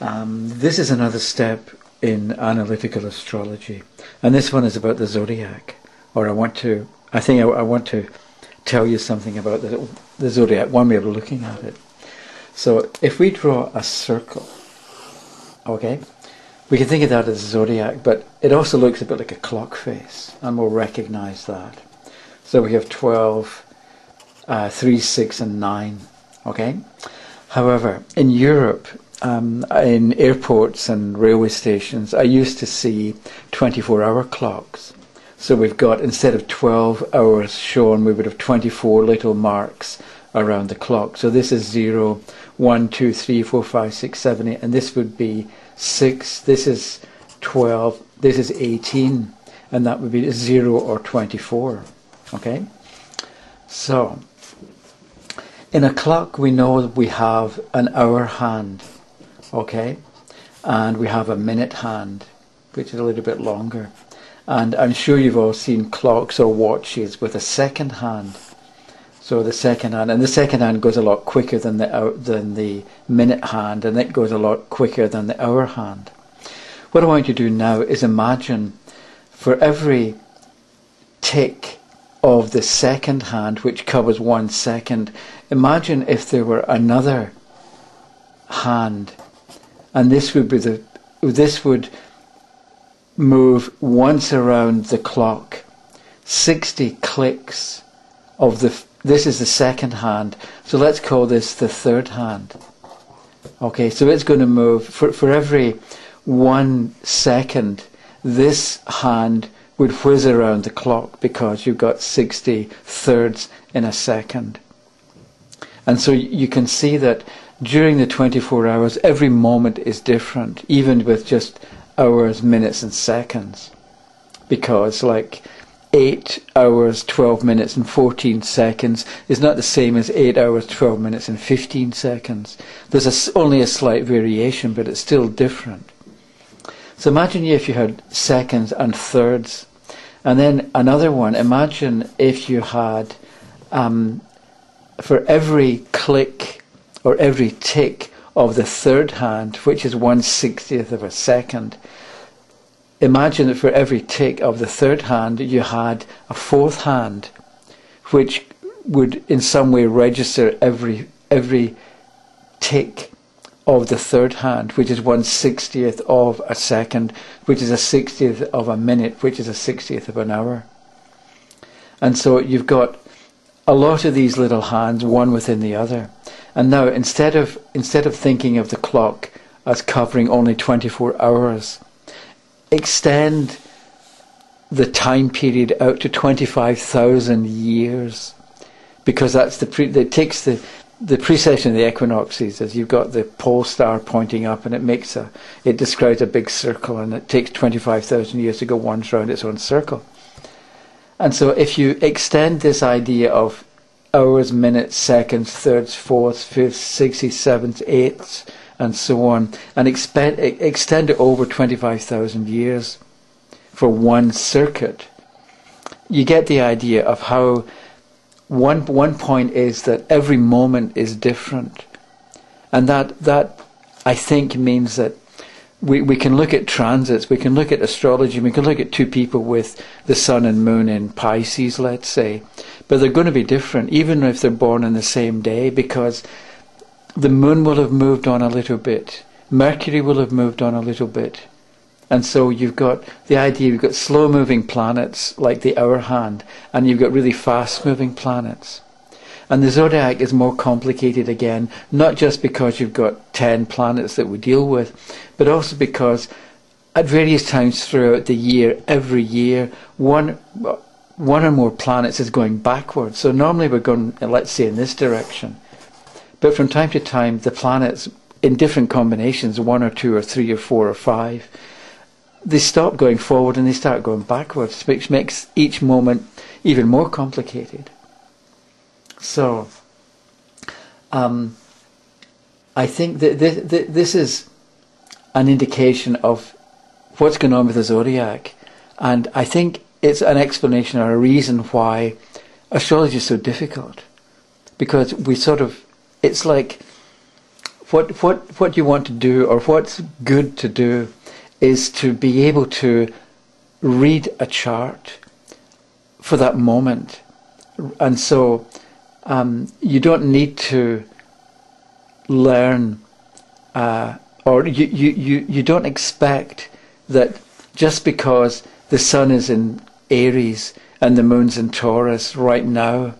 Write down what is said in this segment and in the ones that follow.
This is another step in analytical astrology, and this one is about the zodiac. Or I want to tell you something about the zodiac, one way of looking at it. So if we draw a circle, okay, we can think of that as zodiac, but it also looks a bit like a clock face, and we'll recognize that. So we have 12, 3, 6, and 9, okay? However, in Europe, in airports and railway stations, I used to see 24-hour clocks. So we've got, instead of 12 hours shown, we would have 24 little marks around the clock. So this is 0, 1, 2, 3, 4, 5, 6, 7, 8, and this would be 6, this is 12, this is 18, and that would be 0 or 24. Okay? So, in a clock we know that we have an hour hand, okay? And we have a minute hand, which is a little bit longer. And I'm sure you've all seen clocks or watches with a second hand. So the second hand, and the second hand goes a lot quicker than the minute hand, and it goes a lot quicker than the hour hand. What I want you to do now is imagine for every tick of the second hand, which covers 1 second, imagine if there were another hand, and this would move once around the clock, 60 clicks of this is the second hand, so let's call this the third hand. Okay, so it's going to move for every 1 second, this hand would whiz around the clock, because you've got 60 thirds in a second. And so you can see that during the 24 hours, every moment is different, even with just hours, minutes and seconds. Because like 8 hours, 12 minutes and 14 seconds is not the same as 8 hours, 12 minutes and 15 seconds. There's only a slight variation, but it's still different. So imagine if you had seconds and thirds. And then another one, imagine if you had, for every click or every tick of the third hand, which is 1/60th of a second, imagine that for every tick of the third hand you had a fourth hand, which would in some way register every tick of the third hand, which is 1/60th of a second, which is a 60th of a minute, which is a 60th of an hour. And so you've got a lot of these little hands, one within the other. And now instead of thinking of the clock as covering only 24 hours, extend the time period out to 25,000 years, because that's it takes the precession of the equinoxes, as you've got the pole star pointing up, and it describes a big circle, and it takes 25,000 years to go once round its own circle. And so if you extend this idea of hours, minutes, seconds, thirds, fourths, fifths, 60s, 7ths, 8ths, and so on, and extend it over 25,000 years for one circuit, you get the idea of how one point is that every moment is different. And that I think means that we can look at transits, we can look at astrology, we can look at two people with the sun and moon in Pisces, let's say, but they're going to be different even if they're born on the same day, because the moon will have moved on a little bit, Mercury will have moved on a little bit, and so you've got the idea, you've got slow moving planets like the hour hand, and you've got really fast moving planets. And the zodiac is more complicated again, not just because you've got 10 planets that we deal with, but also because at various times throughout the year, every year, one or more planets is going backwards. So normally we're going, let's say, in this direction. But from time to time, the planets, in different combinations, 1 or 2 or 3 or 4 or 5, they stop going forward and they start going backwards, which makes each moment even more complicated. So, I think that this is an indication of what's going on with the zodiac, and I think it's an explanation or a reason why astrology is so difficult, because it's like what you want to do, or what's good to do, is to be able to read a chart for that moment. And so you don't need to learn, or you don't expect that just because the sun is in Aries and the moon's in Taurus right now,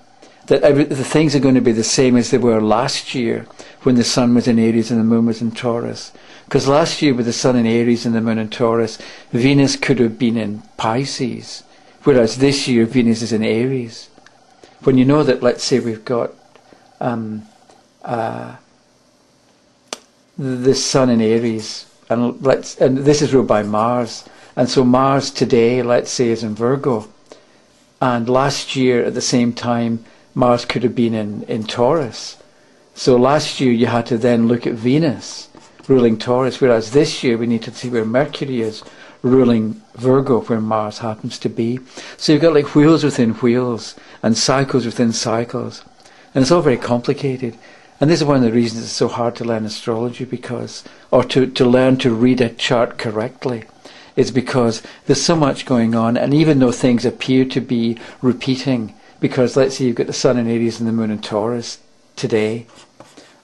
that the things are going to be the same as they were last year when the sun was in Aries and the moon was in Taurus. Because last year with the sun in Aries and the moon in Taurus, Venus could have been in Pisces, whereas this year Venus is in Aries. When you know that, let's say we've got the sun in Aries, and this is ruled by Mars, and so Mars today, let's say, is in Virgo, and last year at the same time Mars could have been in Taurus. So last year you had to then look at Venus ruling Taurus, whereas this year we need to see where Mercury is ruling Virgo, where Mars happens to be. So you've got like wheels within wheels and cycles within cycles, and it's all very complicated. And this is one of the reasons it's so hard to learn astrology, or to learn to read a chart correctly, is because there's so much going on. And even though things appear to be repeating, because let's say you've got the sun in Aries and the moon in Taurus today,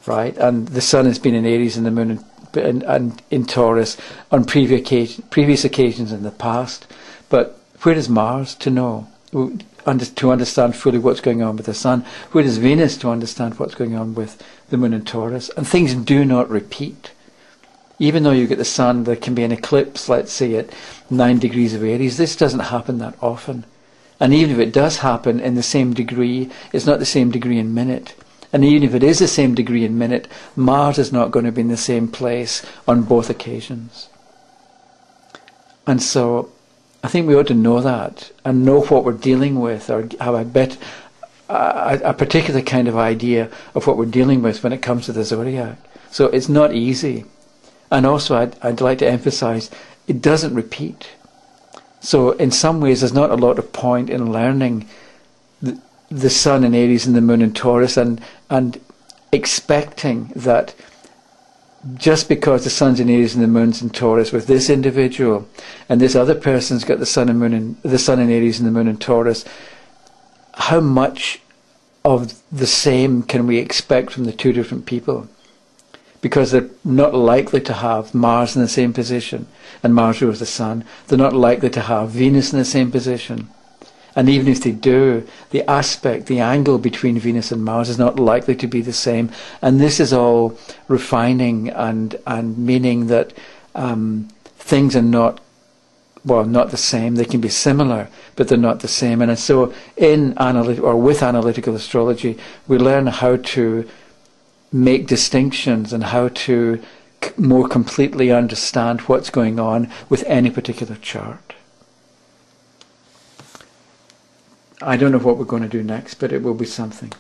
right? And the sun has been in Aries and the moon in Taurus on previous occasions in the past. But where does Mars to know? To understand fully what's going on with the sun? Where does Venus to understand what's going on with the moon in Taurus? And things do not repeat. Even though you get the sun, there can be an eclipse, let's say at 9 degrees of Aries. This doesn't happen that often. And even if it does happen in the same degree, it's not the same degree in minute. And even if it is the same degree in minute, Mars is not going to be in the same place on both occasions. And so I think we ought to know that and know what we're dealing with, or have a particular kind of idea of what we're dealing with when it comes to the zodiac. So it's not easy. And also I'd like to emphasize, it doesn't repeat. So in some ways there's not a lot of point in learning the sun in Aries and the moon in Taurus and expecting that just because the sun's in Aries and the moon's in Taurus with this individual, and this other person's got the sun in Aries and the moon in Taurus, how much of the same can we expect from the two different people? Because they're not likely to have Mars in the same position, and Mars rules the sun. They're not likely to have Venus in the same position. And even if they do, the aspect, the angle between Venus and Mars is not likely to be the same. And this is all refining and meaning that things are not the same. They can be similar, but they're not the same. And so with analytical astrology, we learn how to make distinctions and how to more completely understand what's going on with any particular chart. I don't know what we're going to do next, but it will be something.